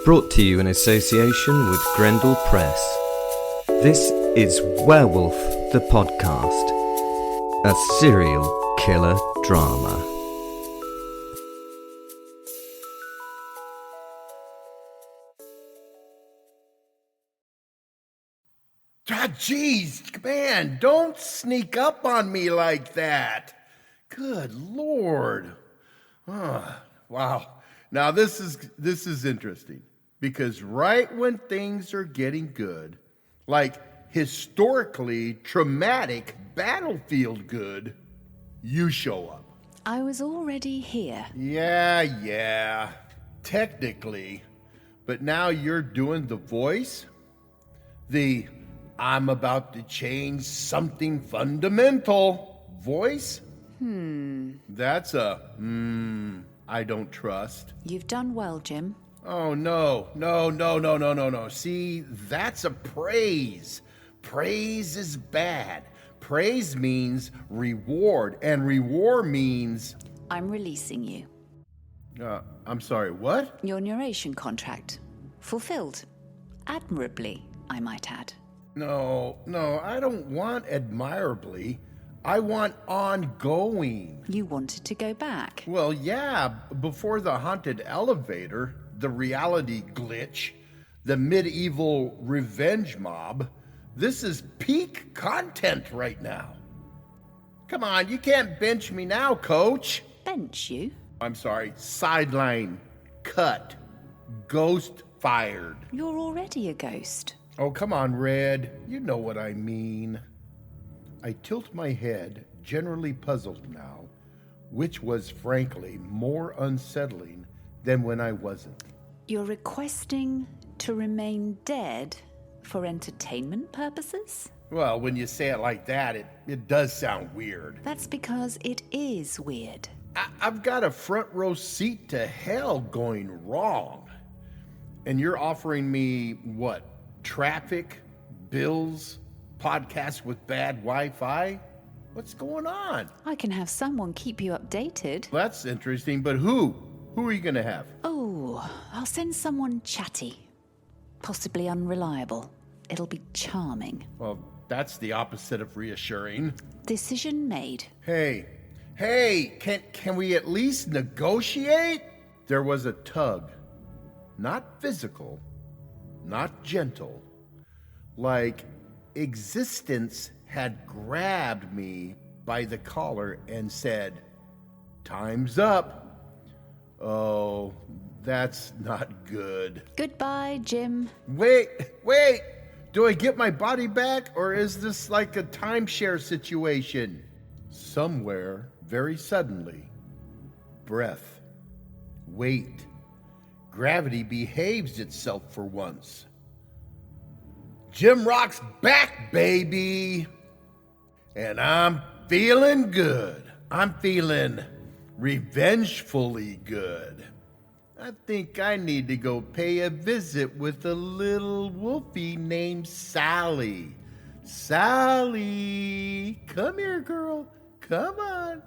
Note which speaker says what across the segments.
Speaker 1: Brought to you in association with Grendel Press. This is Werewolf the Podcast, a serial killer drama.
Speaker 2: Ah, jeez, man, don't sneak up on me like that. Good Lord. Wow. Now this is interesting because right when things are getting good, like historically traumatic battlefield good, you show up.
Speaker 3: I was already here.
Speaker 2: Yeah, technically. But now you're doing the voice? The I'm about to change something fundamental voice? That's a I don't trust.
Speaker 3: You've done well, Jim.
Speaker 2: Oh, no. See, that's a praise. Praise is bad. Praise means reward, and reward means...
Speaker 3: I'm releasing you.
Speaker 2: I'm sorry, what?
Speaker 3: Your narration contract. Fulfilled. Admirably, I might add.
Speaker 2: No, I don't want admirably. I want ongoing.
Speaker 3: You wanted to go back.
Speaker 2: Well, yeah, before the haunted elevator, the reality glitch, the medieval revenge mob, this is peak content right now. Come on, you can't bench me now, coach.
Speaker 3: Bench you?
Speaker 2: I'm sorry, sideline, cut, ghost fired.
Speaker 3: You're already a ghost.
Speaker 2: Oh, come on, Red. You know what I mean. I tilt my head, generally puzzled now, which was frankly more unsettling than when I wasn't.
Speaker 3: You're requesting to remain dead for entertainment purposes?
Speaker 2: Well, when you say it like that, it does sound weird.
Speaker 3: That's because it is weird.
Speaker 2: I've got a front row seat to hell going wrong. And you're offering me, what, traffic, bills, podcasts with bad Wi-Fi? What's going on?
Speaker 3: I can have someone keep you updated.
Speaker 2: That's interesting, but who? Who are you going to have?
Speaker 3: Oh, I'll send someone chatty. Possibly unreliable. It'll be charming.
Speaker 2: Well, that's the opposite of reassuring.
Speaker 3: Decision made.
Speaker 2: Hey, can we at least negotiate? There was a tug. Not physical, not gentle. Like existence had grabbed me by the collar and said, "Time's up." Oh, that's not good.
Speaker 3: Goodbye, Jim.
Speaker 2: Wait. Do I get my body back, or is this like a timeshare situation? Somewhere, very suddenly, breath, weight, gravity behaves itself for once. Jim Rock's back, baby! And I'm feeling good. I'm feeling revengefully good. I think I need to go pay a visit with a little wolfie named Sally. Sally! Come here, girl. Come on.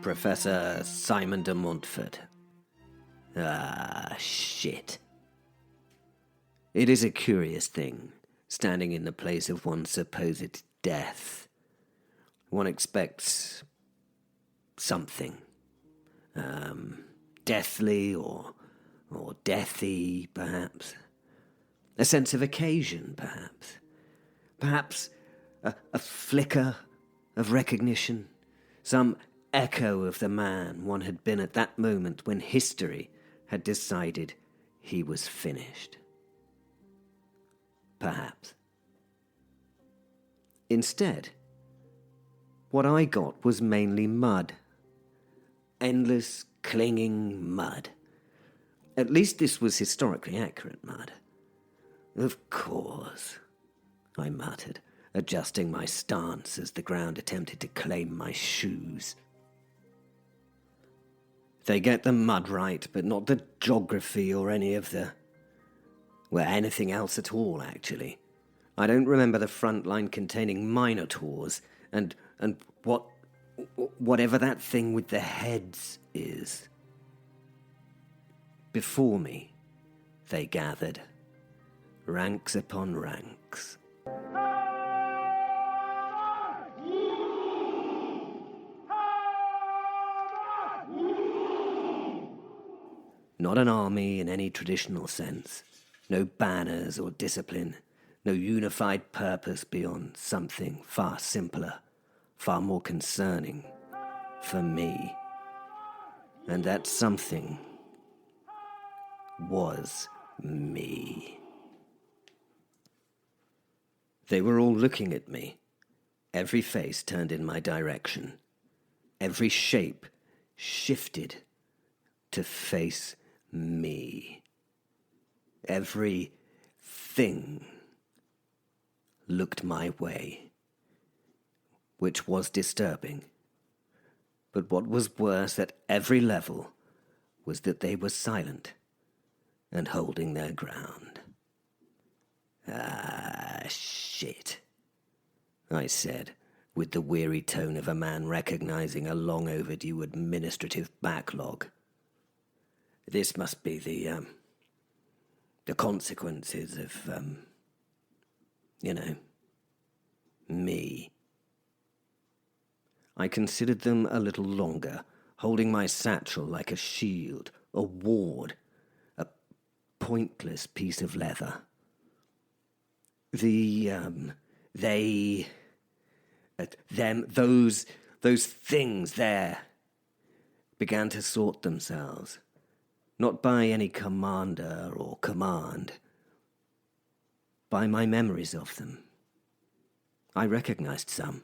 Speaker 1: Professor Simon de Montfort. Shit. It is a curious thing, standing in the place of one's supposed death. One expects something. Deathly or deathy, perhaps. A sense of occasion, perhaps. Perhaps a flicker of recognition. Some echo of the man one had been at that moment when history had decided he was finished. Perhaps. Instead, what I got was mainly mud. Endless, clinging mud. At least this was historically accurate mud. Of course, I muttered, adjusting my stance as the ground attempted to claim my shoes. They get the mud right, but not the geography or any of the... well, anything else at all, actually. I don't remember the front line containing minotaurs, and whatever that thing with the heads is. Before me, they gathered, ranks upon ranks. Not an army in any traditional sense. No banners or discipline. No unified purpose beyond something far simpler, far more concerning for me. And that something was me. They were all looking at me, every face turned in my direction, every shape shifted to face me. Every thing looked my way, which was disturbing. But what was worse at every level was that they were silent and holding their ground. Ah, shit, I said, with the weary tone of a man recognizing a long overdue administrative backlog. This must be the consequences of, me. I considered them a little longer, holding my satchel like a shield, a ward, a pointless piece of leather. Those things there began to sort themselves, not by any commander or command, by my memories of them. I recognized some,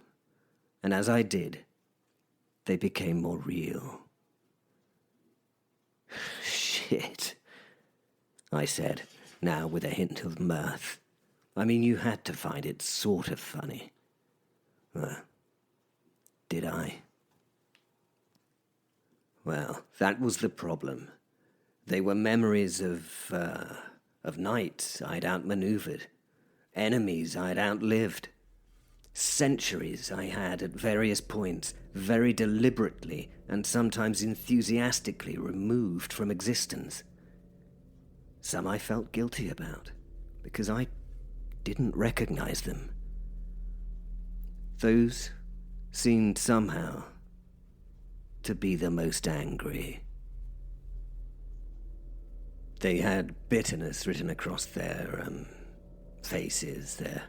Speaker 1: and as I did, they became more real. Shit, I said, now with a hint of mirth. I mean, you had to find it sort of funny. Did I? Well, that was the problem. They were memories of nights I'd outmaneuvered, enemies I'd outlived, centuries I had at various points very deliberately and sometimes enthusiastically removed from existence. Some I felt guilty about, because I didn't recognize them. Those seemed somehow to be the most angry. They had bitterness written across their faces, their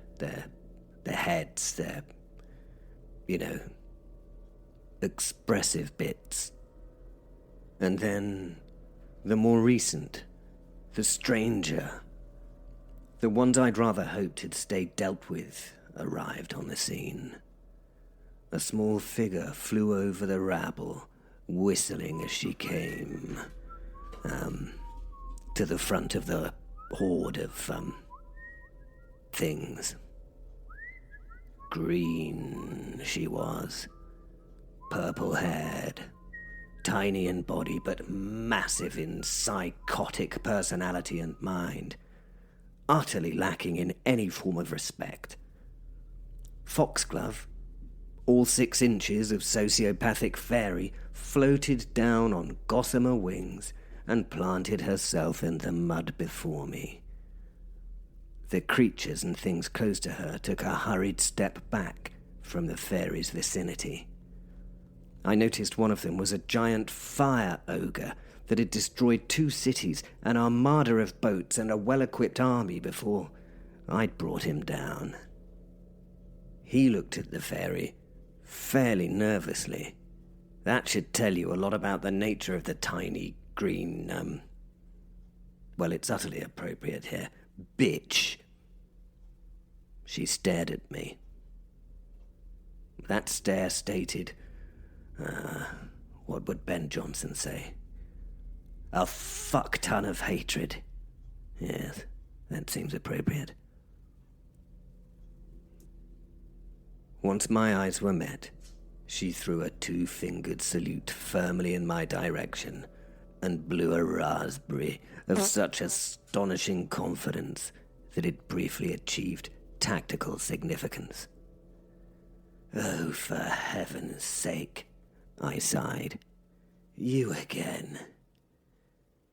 Speaker 1: heads, their, expressive bits. And then the more recent, the stranger, the ones I'd rather hoped had stayed dealt with, arrived on the scene. A small figure flew over the rabble, whistling as she came, to the front of the horde of, things. Green she was, purple-haired, tiny in body but massive in psychotic personality and mind, utterly lacking in any form of respect. Foxglove, all 6 inches of sociopathic fairy, floated down on gossamer wings and planted herself in the mud before me. The creatures and things close to her took a hurried step back from the fairy's vicinity. I noticed one of them was a giant fire ogre that had destroyed 2 cities, an armada of boats, and a well-equipped army before I'd brought him down. He looked at the fairy fairly nervously. That should tell you a lot about the nature of the tiny, green, well, it's utterly appropriate here, bitch. She stared at me. That stare stated, what would Ben Jonson say? A fuck ton of hatred. Yes, that seems appropriate. Once my eyes were met, She threw a two-fingered salute firmly in my direction and blew a raspberry of such astonishing confidence that it briefly achieved tactical significance. "Oh, for heaven's sake," I sighed. "You again."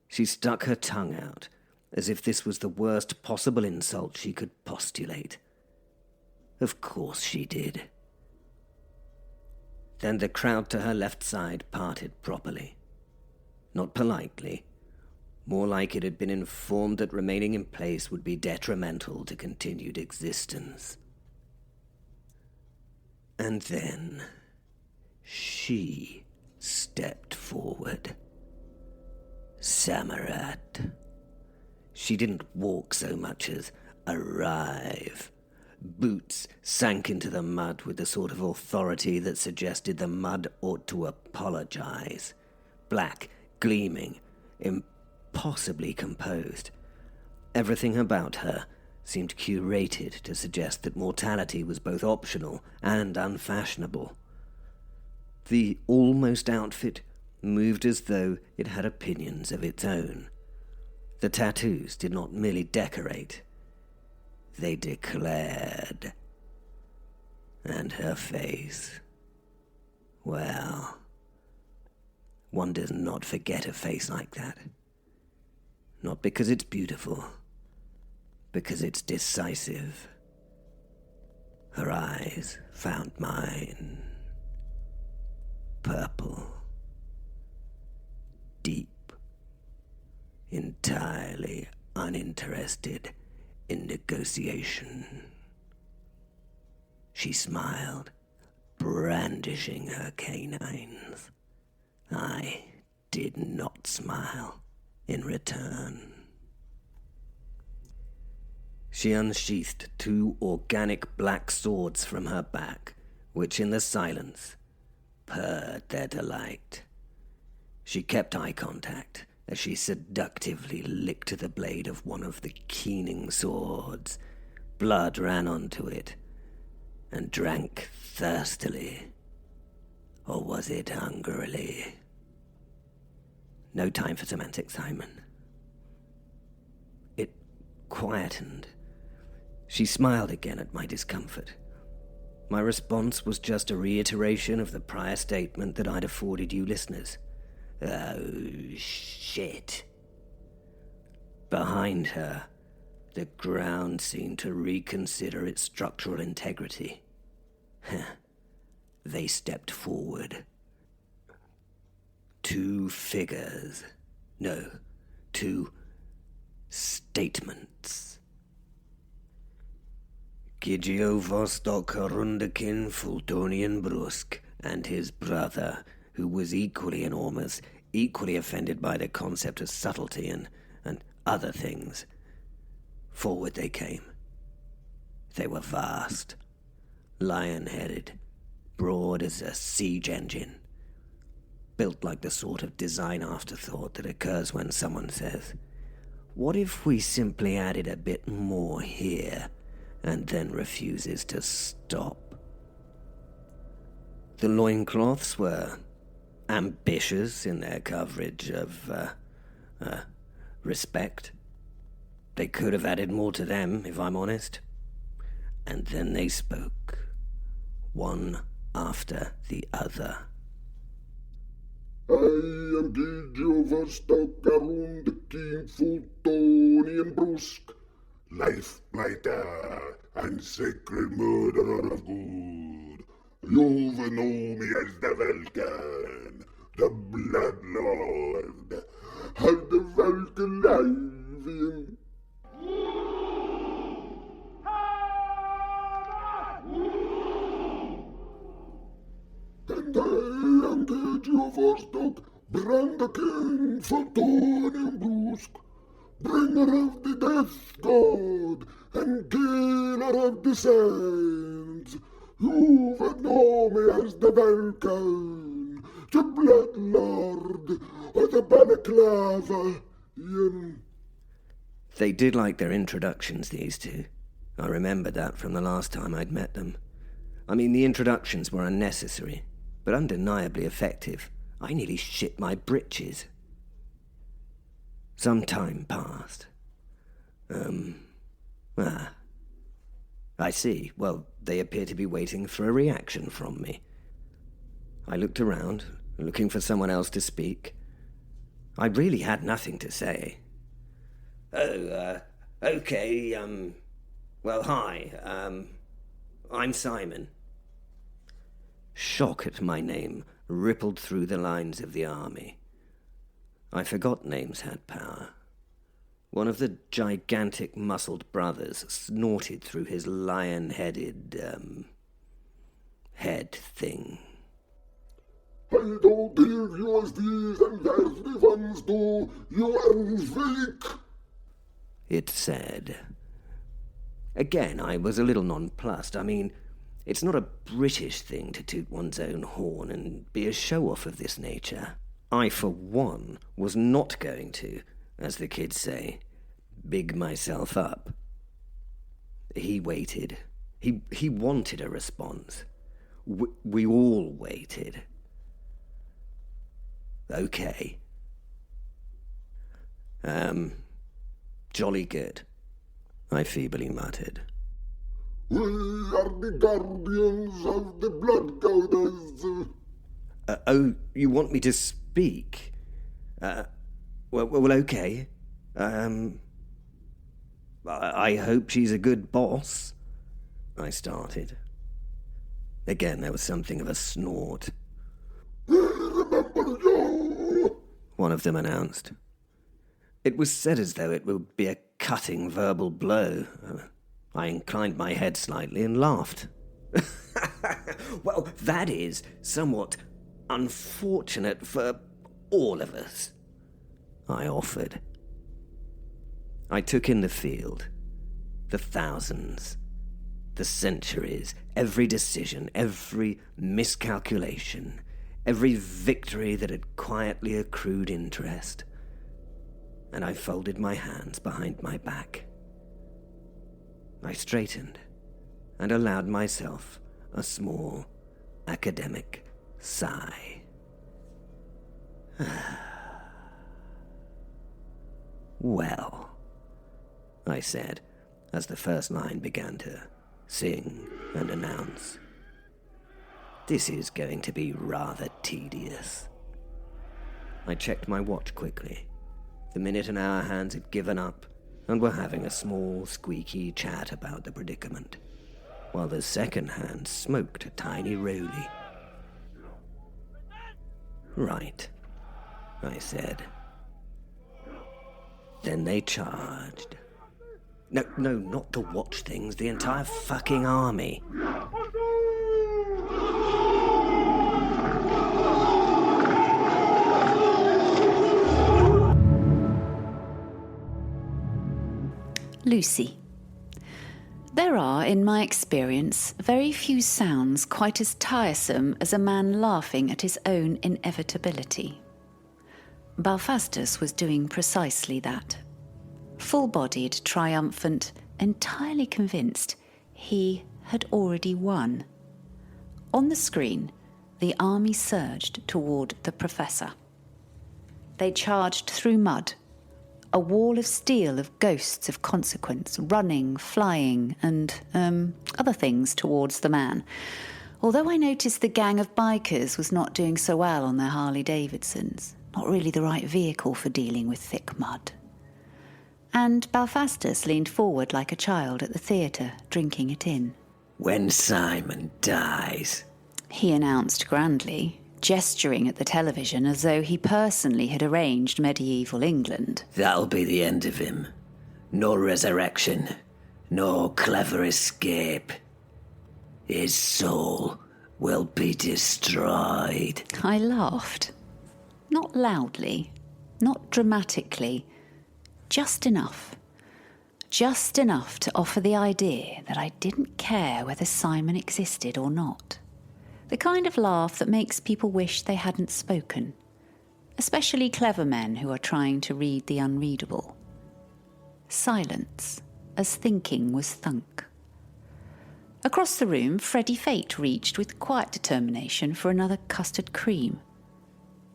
Speaker 1: She stuck her tongue out, as if this was the worst possible insult she could postulate. Of course she did. Then the crowd to her left side parted properly. Not politely, more like it had been informed that remaining in place would be detrimental to continued existence. And then she stepped forward. Samarat. She didn't walk so much as arrive. Boots sank into the mud with the sort of authority that suggested the mud ought to apologize. Black, gleaming, impossibly composed. Everything about her seemed curated to suggest that mortality was both optional and unfashionable. The almost outfit moved as though it had opinions of its own. The tattoos did not merely decorate, they declared. And her face, well, one does not forget a face like that. Not because it's beautiful, because it's decisive. Her eyes found mine. Purple. Deep. Entirely uninterested in negotiation. She smiled, brandishing her canines. I did not smile in return. She unsheathed two organic black swords from her back, which in the silence purred their delight. She kept eye contact as she seductively licked the blade of one of the keening swords. Blood ran onto it, and drank thirstily. Or was it hungrily? No time for semantics, Simon. It quietened. She smiled again at my discomfort. My response was just a reiteration of the prior statement that I'd afforded you listeners. Oh, shit. Behind her, the ground seemed to reconsider its structural integrity. They stepped forward. Two figures. No, two statements. Gigio Vostok Rundekin Fultonian Brusk and his brother, who was equally enormous, equally offended by the concept of subtlety and other things. Forward they came. They were vast, lion-headed, broad as a siege engine, built like the sort of design afterthought that occurs when someone says, "What if we simply added a bit more here?" and then refuses to stop. The loincloths were ambitious in their coverage of, respect. They could have added more to them, if I'm honest. And then they spoke, one after the other.
Speaker 4: I am Gigio Vostok Rundekin Fultonian Brusk, life blighter and sacred murderer of good. You will know me as the Vulcan, the Blood Lord. Have the Vulcan live in... And I am Gigio Vostok, Brandakin Fultonian Brusk, bringer of the death god and killer of the saints. You would know me as the Vulcan, the Blood Lord, or the Balaclava.
Speaker 1: They did like their introductions, these two. I remembered that from the last time I'd met them. I mean, the introductions were unnecessary. but undeniably effective. I nearly shit my britches. Some time passed. I see. Well, they appear to be waiting for a reaction from me. I looked around, looking for someone else to speak. I really had nothing to say. Okay, well, hi, I'm Simon. Shock at my name rippled through the lines of the army. I forgot names had power. One of the gigantic muscled brothers snorted through his lion-headed, head thing.
Speaker 4: I don't give USDs and there's the funds to UNVik.
Speaker 1: It said. Again, I was a little nonplussed. I mean, it's not a British thing to toot one's own horn and be a show-off of this nature. I, for one, was not going to, as the kids say, big myself up. He waited. He wanted a response. We all waited. Okay. Jolly good, I feebly muttered.
Speaker 4: We are the guardians of the blood goddess.
Speaker 1: Oh, you want me to speak? Well, okay. I hope she's a good boss, I started. Again, there was something of a snort.
Speaker 4: We remember you.
Speaker 1: One of them announced. It was said as though it would be a cutting verbal blow. I inclined my head slightly and laughed. Well, that is somewhat unfortunate for all of us, I offered. I took in the field, the thousands, the centuries, every decision, every miscalculation, every victory that had quietly accrued interest, and I folded my hands behind my back. I straightened and allowed myself a small academic sigh. Well, I said, as the first line began to sing and announce. This is going to be rather tedious. I checked my watch quickly. The minute and hour hands had given up and were having a small, squeaky chat about the predicament, while the second hand smoked a tiny roly. Right, I said. Then they charged. No, not the watch things, the entire fucking army.
Speaker 3: Lucy. There are, in my experience, very few sounds quite as tiresome as a man laughing at his own inevitability. Belphastus was doing precisely that. Full-bodied, triumphant, entirely convinced he had already won. On the screen, the army surged toward the professor. They charged through mud, a wall of steel of ghosts of consequence, running, flying, and, other things towards the man. Although I noticed the gang of bikers was not doing so well on their Harley-Davidsons, not really the right vehicle for dealing with thick mud. And Belphastus leaned forward like a child at the theatre, drinking it in.
Speaker 1: When Simon dies,
Speaker 3: he announced grandly, gesturing at the television as though he personally had arranged medieval England.
Speaker 1: That'll be the end of him. No resurrection, no clever escape. His soul will be destroyed.
Speaker 3: I laughed. Not loudly, not dramatically, just enough. Just enough to offer the idea that I didn't care whether Simon existed or not. The kind of laugh that makes people wish they hadn't spoken, especially clever men who are trying to read the unreadable. Silence, as thinking was thunk. Across the room, Freddie Fate reached with quiet determination for another custard cream.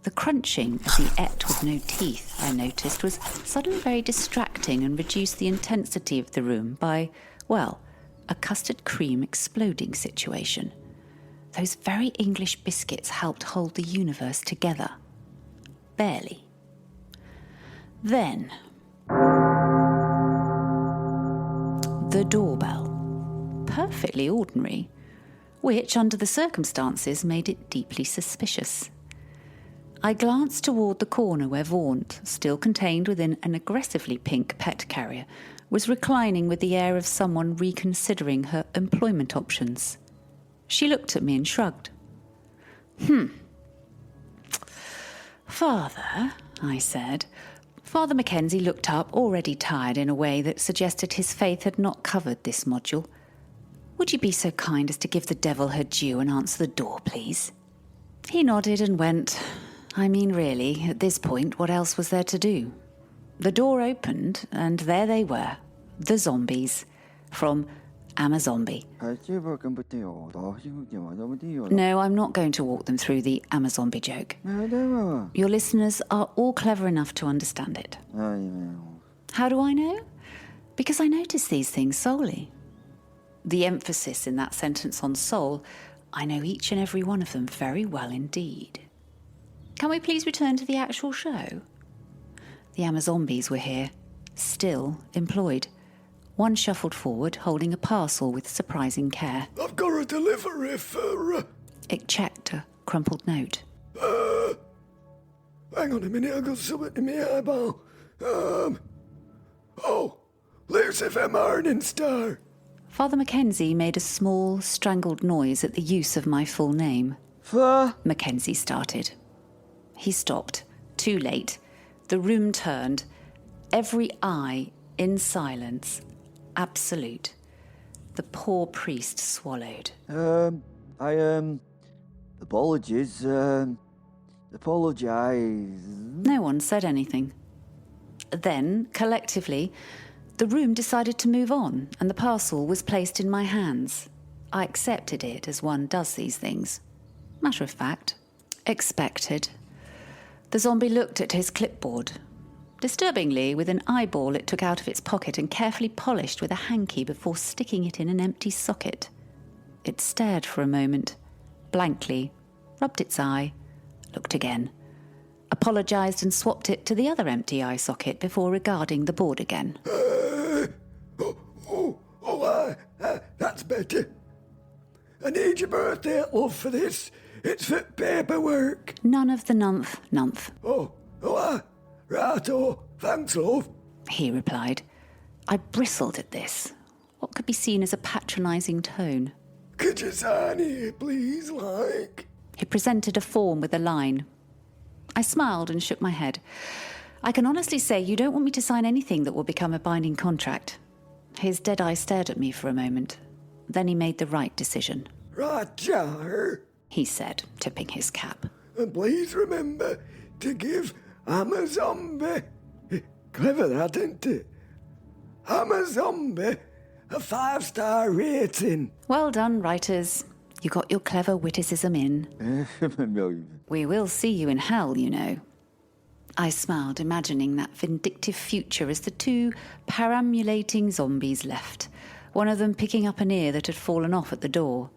Speaker 3: The crunching as he ate with no teeth, I noticed, was suddenly very distracting and reduced the intensity of the room by, well, a custard cream exploding situation. Those very English biscuits helped hold the universe together. Barely. Then, the doorbell. Perfectly ordinary, which, under the circumstances, made it deeply suspicious. I glanced toward the corner where Vaunt, still contained within an aggressively pink pet carrier, was reclining with the air of someone reconsidering her employment options. She looked at me and shrugged. Father, I said. Father Mackenzie looked up, already tired in a way that suggested his faith had not covered this module. Would you be so kind as to give the devil her due and answer the door, please? He nodded and went. I mean, really, at this point, what else was there to do? The door opened, and there they were, the zombies, from Amazombie. No, I'm not going to walk them through the Amazombie joke. Your listeners are all clever enough to understand it. How do I know? Because I notice these things solely. The emphasis in that sentence on soul, I know each and every one of them very well indeed. Can we please return to the actual show? The Amazombies were here, still employed. One shuffled forward, holding a parcel with surprising care.
Speaker 5: I've got a delivery for...
Speaker 3: It checked a crumpled note.
Speaker 5: Hang on a minute, I've got something in my eyeball. Lucifer Morning Star.
Speaker 3: Father Mackenzie made a small, strangled noise at the use of my full name. Mackenzie started. He stopped. Too late. The room turned. Every eye in silence. Absolute. The poor priest swallowed.
Speaker 6: Apologies, apologise.
Speaker 3: No one said anything. Then, collectively, the room decided to move on, and the parcel was placed in my hands. I accepted it as one does these things. Matter of fact, expected. The zombie looked at his clipboard. Disturbingly, with an eyeball it took out of its pocket and carefully polished with a hanky before sticking it in an empty socket. It stared for a moment, blankly, rubbed its eye, looked again, apologised and swapped it to the other empty eye socket before regarding the board again.
Speaker 5: That's better. I need your birthday love for this. It's for paperwork.
Speaker 3: None of the nunth.
Speaker 5: Righto, thanks, love,
Speaker 3: he replied. I bristled at this. What could be seen as a patronising tone?
Speaker 5: Could you sign here, please, like?
Speaker 3: He presented a form with a line. I smiled and shook my head. I can honestly say you don't want me to sign anything that will become a binding contract. His dead eye stared at me for a moment. Then he made the right decision.
Speaker 5: Roger,
Speaker 3: he said, tipping his cap.
Speaker 5: And please remember to give Amazombie, clever that, isn't it? Amazombie, a 5-star rating.
Speaker 3: Well done, writers. You got your clever witticism in. We will see you in hell, you know. I smiled, imagining that vindictive future as the two perambulating zombies left, one of them picking up an ear that had fallen off at the door.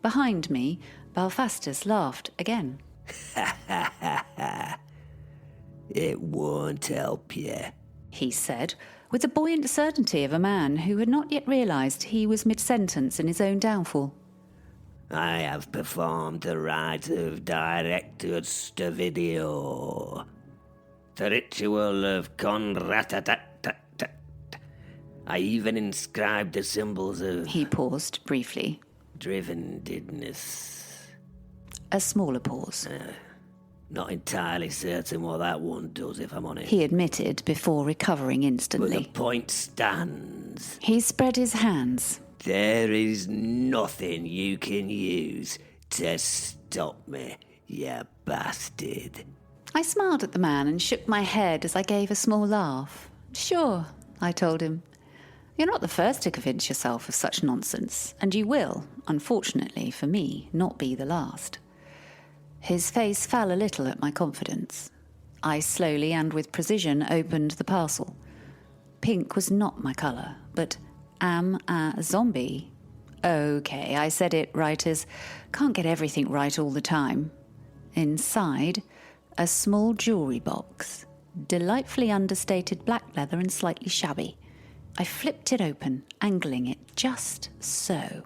Speaker 3: Behind me, Belphastus laughed again.
Speaker 1: It won't help you,
Speaker 3: he said, with the buoyant certainty of a man who had not yet realised he was mid-sentence in his own downfall.
Speaker 1: I have performed the rite of directus to video. The ritual of conratatat. I even inscribed the symbols of...
Speaker 3: He paused briefly.
Speaker 1: Driven-didness.
Speaker 3: A smaller pause.
Speaker 1: Not entirely certain what that one does, if I'm honest.
Speaker 3: He admitted before recovering instantly.
Speaker 1: But the point stands.
Speaker 3: He spread his hands.
Speaker 1: There is nothing you can use to stop me, you bastard.
Speaker 3: I smiled at the man and shook my head as I gave a small laugh. Sure, I told him. You're not the first to convince yourself of such nonsense, and you will, unfortunately for me, not be the last. His face fell a little at my confidence. I slowly and with precision opened the parcel. Pink was not my colour, but Amazombie. Okay, I said it, writers. Can't get everything right all the time. Inside, a small jewellery box, delightfully understated black leather and slightly shabby. I flipped it open, angling it just so,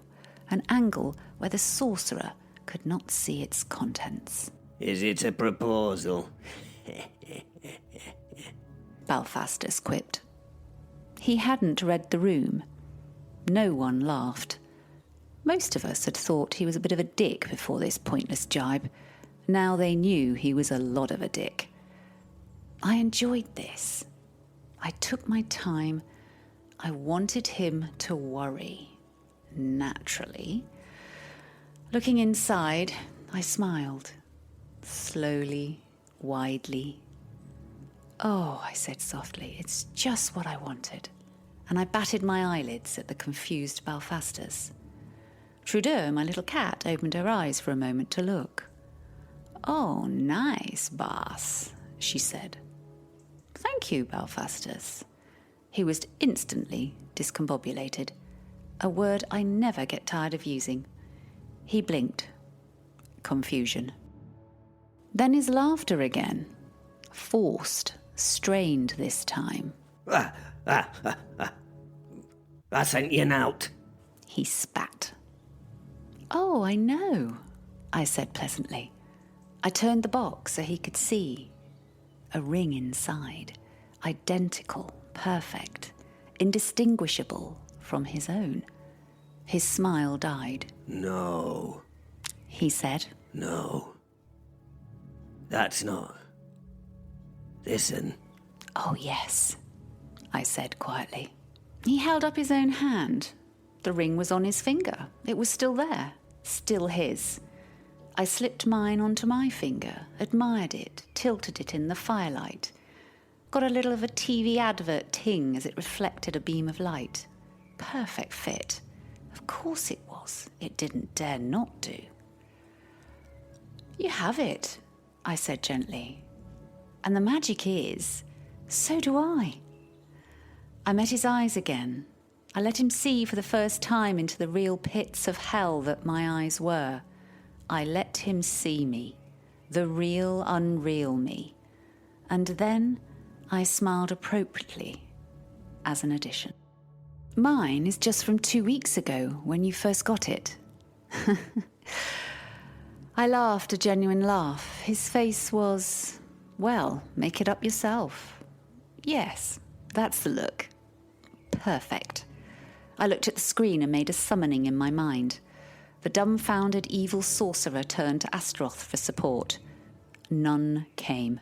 Speaker 3: an angle where the sorcerer could not see its contents.
Speaker 1: Is it a proposal?
Speaker 3: Belphastus quipped. He hadn't read the room. No one laughed. Most of us had thought he was a bit of a dick before this pointless jibe. Now they knew he was a lot of a dick. I enjoyed this. I took my time. I wanted him to worry. Naturally. Looking inside, I smiled. Slowly, widely. Oh, I said softly, it's just what I wanted. And I batted my eyelids at the confused Belphastus. Trudeau, my little cat, opened her eyes for a moment to look. Oh, nice, boss, she said. Thank you, Belphastus. He was instantly discombobulated, a word I never get tired of using. He blinked. Confusion. Then his laughter again. Forced, strained this time.
Speaker 1: I sent you out.
Speaker 3: He spat. Oh, I know, I said pleasantly. I turned the box so he could see. A ring inside, identical, perfect, indistinguishable from his own. His smile died.
Speaker 1: No.
Speaker 3: He said.
Speaker 1: No. That's not. Listen.
Speaker 3: Oh, yes, I said quietly. He held up his own hand. The ring was on his finger. It was still there, still his. I slipped mine onto my finger, admired it, tilted it in the firelight. Got a little of a TV advert ting as it reflected a beam of light. Perfect fit. Of course it was. It didn't dare not do. You have it, I said gently. And the magic is, so do I. I met his eyes again. I let him see for the first time into the real pits of hell that my eyes were. I let him see me, the real, unreal me. And then I smiled appropriately as an addition. Mine is just from 2 weeks ago when you first got it. I laughed a genuine laugh. His face was, well, make it up yourself. Yes, that's the look. Perfect. I looked at the screen and made a summoning in my mind. The dumbfounded evil sorcerer turned to Astaroth for support. None came.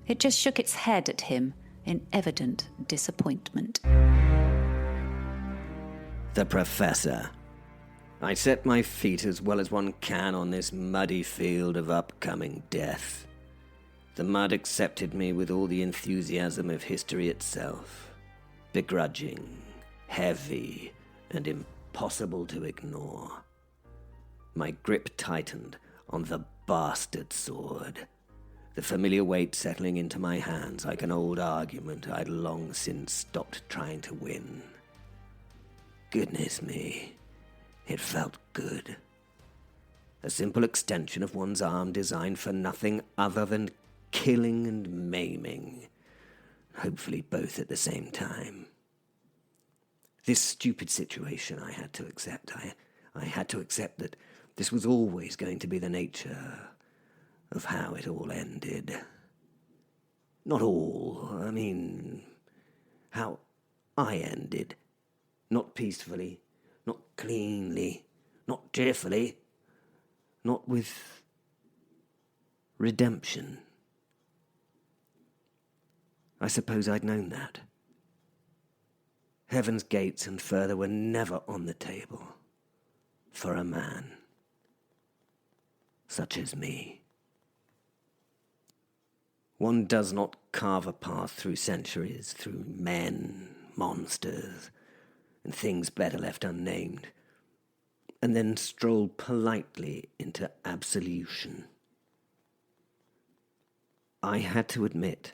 Speaker 3: It just shook its head at him in evident disappointment.
Speaker 1: The Professor. I set my feet as well as one can on this muddy field of upcoming death. The mud accepted me with all the enthusiasm of history itself. Begrudging, heavy, and impossible to ignore. My grip tightened on the bastard sword, the familiar weight settling into my hands like an old argument I'd long since stopped trying to win. Goodness me, it felt good. A simple extension of one's arm designed for nothing other than killing and maiming, hopefully both at the same time. This stupid situation I had to accept. I had to accept that this was always going to be the nature of how it all ended. Not all, I mean, how I ended. Not peacefully, not cleanly, not cheerfully, not with redemption. I suppose I'd known that. Heaven's gates and further were never on the table for a man such as me. One does not carve a path through centuries, through men, monsters, and things better left unnamed, and then strolled politely into absolution. I had to admit,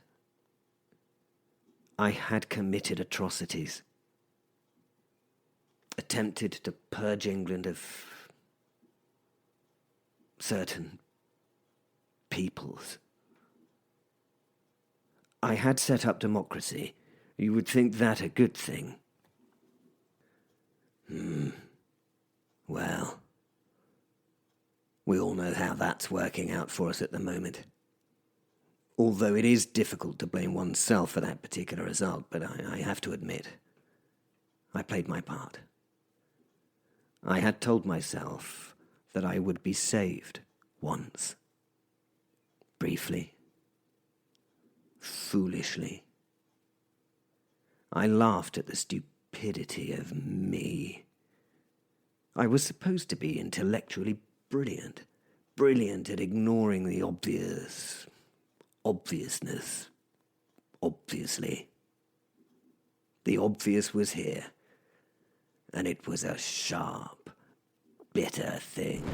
Speaker 1: I had committed atrocities, attempted to purge England of certain peoples. I had set up democracy. You would think that a good thing. Well, we all know how that's working out for us at the moment. Although it is difficult to blame oneself for that particular result, but I have to admit, I played my part. I had told myself that I would be saved once. Briefly. Foolishly. I laughed at the stupidity of me. I was supposed to be intellectually brilliant at ignoring the obviousness, obviously. The obvious was here, and it was a sharp, bitter thing.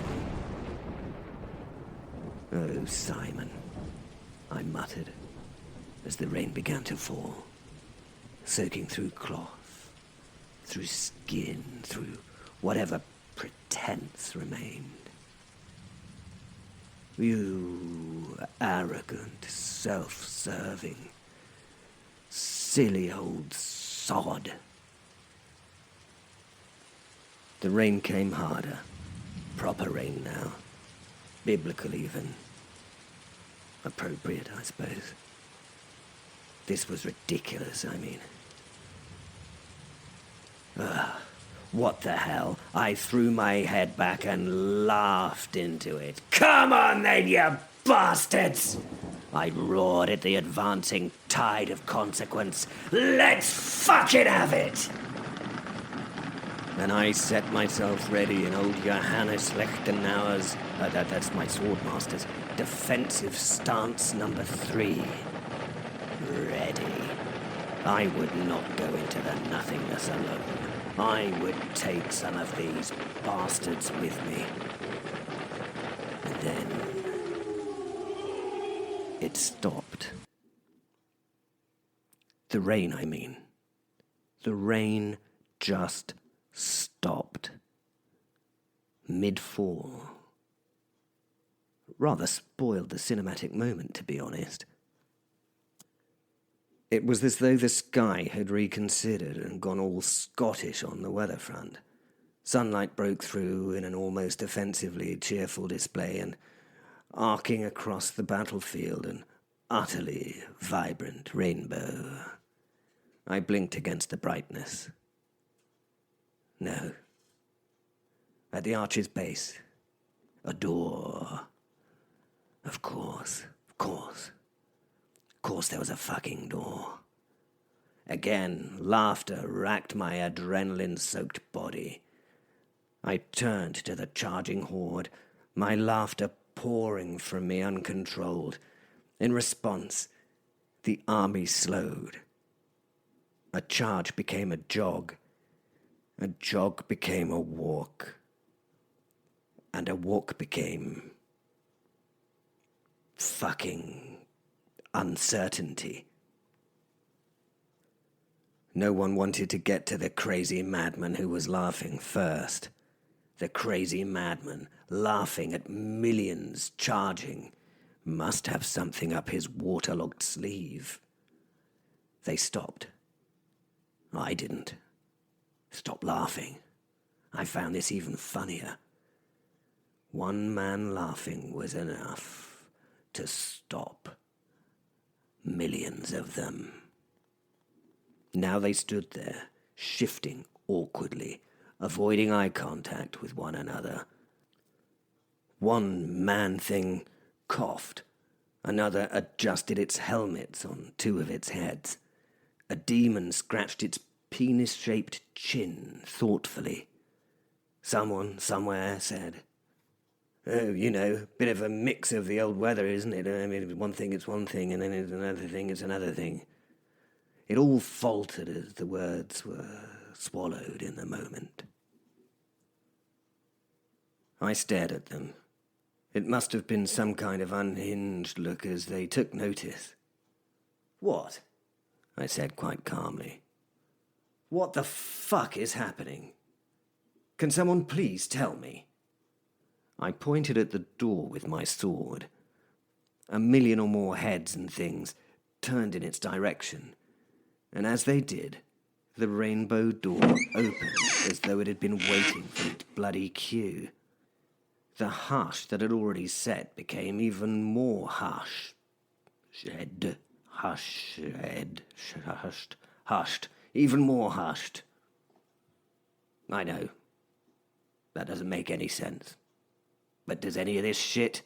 Speaker 1: Oh, Simon, I muttered, as the rain began to fall, soaking through cloth, through skin, through whatever pretense remained. You arrogant, self-serving, silly old sod. The rain came harder. Proper rain now. Biblical even. Appropriate, I suppose. This was ridiculous, I mean. What the hell? I threw my head back and laughed into it. Come on then, you bastards! I roared at the advancing tide of consequence. Let's fucking have it! And I set myself ready in old Johannes Lechtenauer's, that's my swordmaster's, defensive stance number 3. Ready. I would not go into the nothingness alone. I would take some of these bastards with me. And then it stopped. The rain, I mean. The rain just stopped. Mid-fall. Rather spoiled the cinematic moment, to be honest. It was as though the sky had reconsidered and gone all Scottish on the weather front. Sunlight broke through in an almost offensively cheerful display and arcing across the battlefield an utterly vibrant rainbow. I blinked against the brightness. No. At the arch's base, a door. Of course there was a fucking door. Again, laughter racked my adrenaline-soaked body. I turned to the charging horde, my laughter pouring from me uncontrolled. In response, the army slowed. A charge became a jog became a walk, and a walk became fucking uncertainty. No one wanted to get to the crazy madman who was laughing first. The crazy madman, laughing at millions charging, must have something up his waterlogged sleeve. They stopped. I didn't. Stop laughing. I found this even funnier. One man laughing was enough to stop millions of them. Now they stood there, shifting awkwardly, avoiding eye contact with one another. One man-thing coughed. Another adjusted its helmets on 2 of its heads. A demon scratched its penis-shaped chin thoughtfully. Someone, somewhere, said, "Oh, you know, bit of a mix of the old weather, isn't it? I mean, one thing it's one thing, and then it's another thing it's another thing." It all faltered as the words were swallowed in the moment. I stared at them. It must have been some kind of unhinged look as they took notice. "What?" I said quite calmly. "What the fuck is happening? Can someone please tell me?" I pointed at the door with my sword. A million or more heads and things turned in its direction, and as they did, the rainbow door opened as though it had been waiting for its bloody cue. The hush that had already set became even more hushed, even more hushed. I know, that doesn't make any sense. But does any of this shit?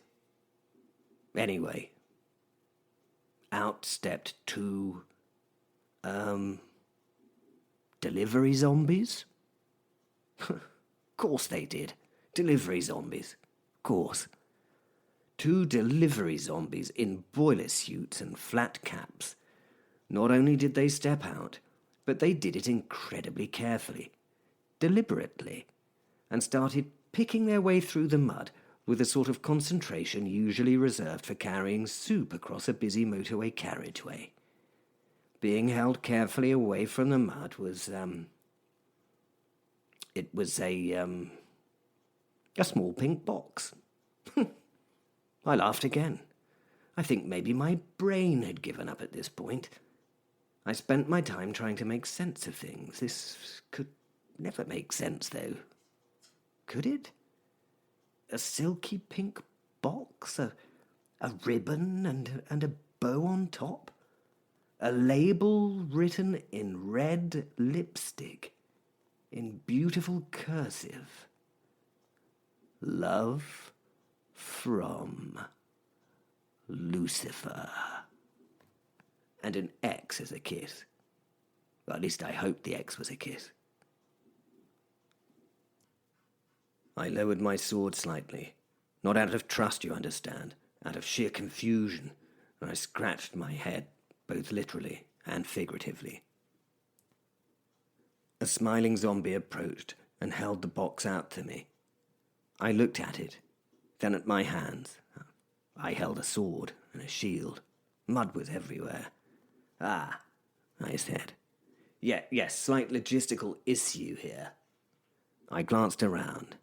Speaker 1: Anyway, out stepped two, delivery zombies? Course they did. Delivery zombies. Course. Two delivery zombies in boiler suits and flat caps. Not only did they step out, but they did it incredibly carefully, deliberately, and started picking their way through the mud with the sort of concentration usually reserved for carrying soup across a busy motorway carriageway. Being held carefully away from the mud was, it was a small pink box. I laughed again. I think maybe my brain had given up at this point. I spent my time trying to make sense of things. This could never make sense, though. Could it? A silky pink box? A ribbon and a bow on top? A label written in red lipstick, in beautiful cursive. Love from Lucifer. And an X as a kiss. Well, at least I hoped the X was a kiss. I lowered my sword slightly, not out of trust, you understand, out of sheer confusion, and I scratched my head, both literally and figuratively. A smiling zombie approached and held the box out to me. I looked at it, then at my hands. I held a sword and a shield. Mud was everywhere. "Ah," I said. Yes, slight logistical issue here." I glanced around.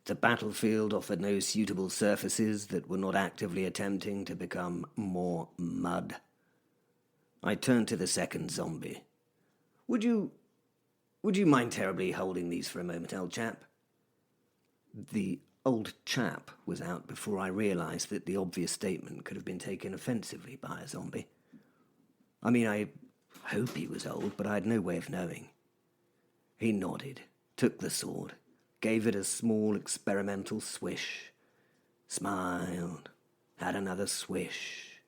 Speaker 1: The battlefield offered no suitable surfaces that were not actively attempting to become more mud. I turned to the second zombie. Would you mind terribly holding these for a moment, old chap?" The old chap was out before I realized that the obvious statement could have been taken offensively by a zombie. I mean, I hope he was old, but I had no way of knowing. He nodded, took the sword, gave it a small experimental swish, smiled, had another swish,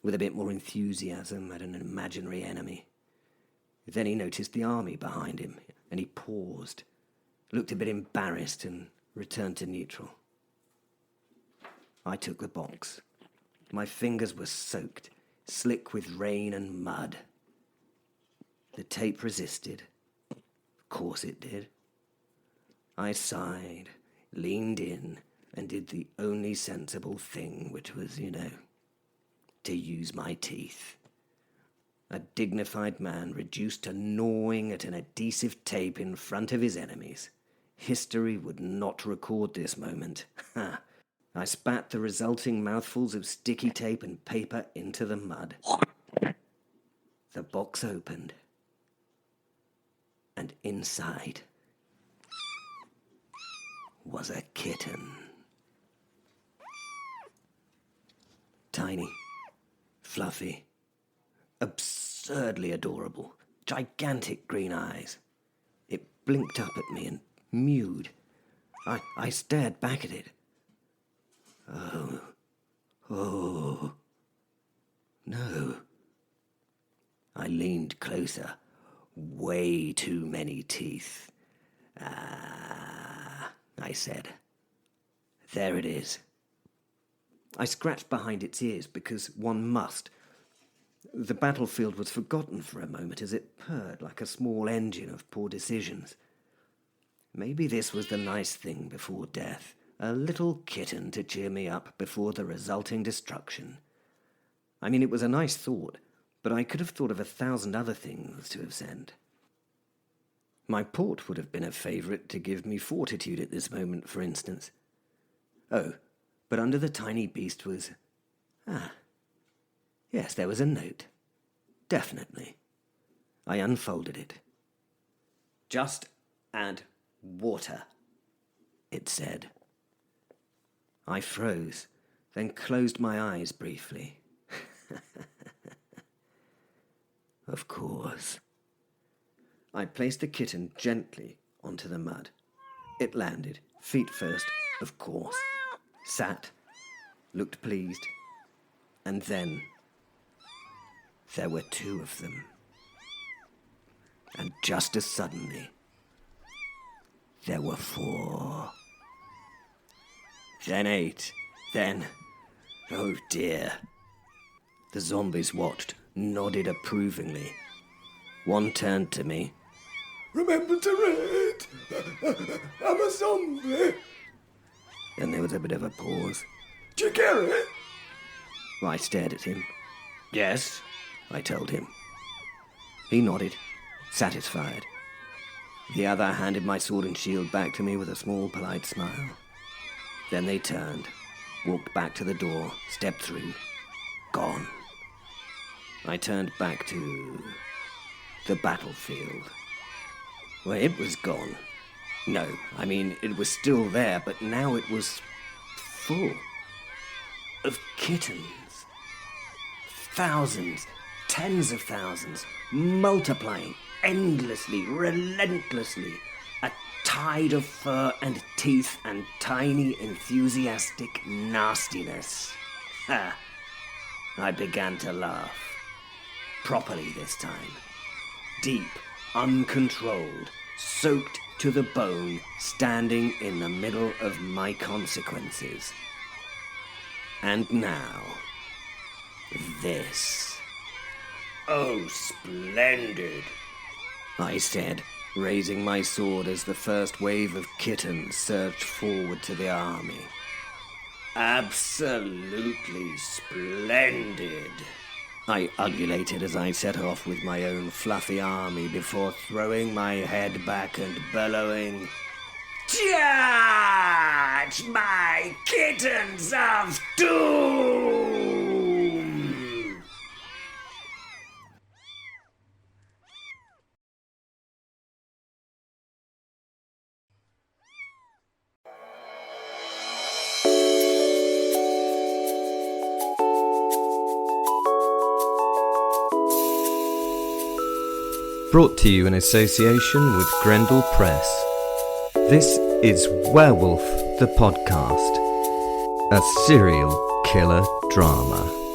Speaker 1: with a bit more enthusiasm at an imaginary enemy. Then he noticed the army behind him, and he paused, looked a bit embarrassed, and returned to neutral. I took the box. My fingers were soaked, slick with rain and mud. The tape resisted. Of course it did. I sighed, leaned in, and did the only sensible thing, which was, to use my teeth. A dignified man reduced to gnawing at an adhesive tape in front of his enemies. History would not record this moment. Ha! I spat the resulting mouthfuls of sticky tape and paper into the mud. The box opened, and inside was a kitten. Tiny, fluffy, absurdly adorable, gigantic green eyes. It blinked up at me and mewed. I stared back at it. Oh, no. I leaned closer. Way too many teeth. I said. There it is. I scratched behind its ears because one must. The battlefield was forgotten for a moment as it purred like a small engine of poor decisions. Maybe this was the nice thing before death, a little kitten to cheer me up before the resulting destruction. I mean, it was a nice thought, but I could have thought of 1,000 other things to have sent. My port would have been a favourite to give me fortitude at this moment, for instance. Oh, but under the tiny beast was... Yes, there was a note. Definitely. I unfolded it. "Just add water," it said. I froze, then closed my eyes briefly. Of course. I placed the kitten gently onto the mud. It landed, feet first, of course, sat, looked pleased, and then there were 2 of them. And just as suddenly, there were 4. Then 8. Then, oh dear. The zombies watched, nodded approvingly. One turned to me.
Speaker 5: "Remember to read! Amazombie!"
Speaker 1: Then there was a bit of a pause.
Speaker 5: "Do you get it?"
Speaker 1: I stared at him. "Yes," I told him. He nodded, satisfied. The other handed my sword and shield back to me with a small, polite smile. Then they turned, walked back to the door, stepped through, gone. I turned back to the battlefield. Well, it was gone. No, I mean, it was still there, but now it was full of kittens. Thousands, tens of thousands, multiplying endlessly, relentlessly. A tide of fur and teeth and tiny, enthusiastic nastiness. Ha! I began to laugh. Properly this time. Deep, uncontrolled, soaked to the bone, standing in the middle of my consequences. And now, this. "Oh, splendid," I said, raising my sword as the first wave of kittens surged forward to the army. "Absolutely splendid," I ululated as I set off with my own fluffy army before throwing my head back and bellowing, "Charge, my Kittens of Doom!"
Speaker 6: Brought to you in association with Grendel Press. This is Werewolf the Podcast, a serial killer drama.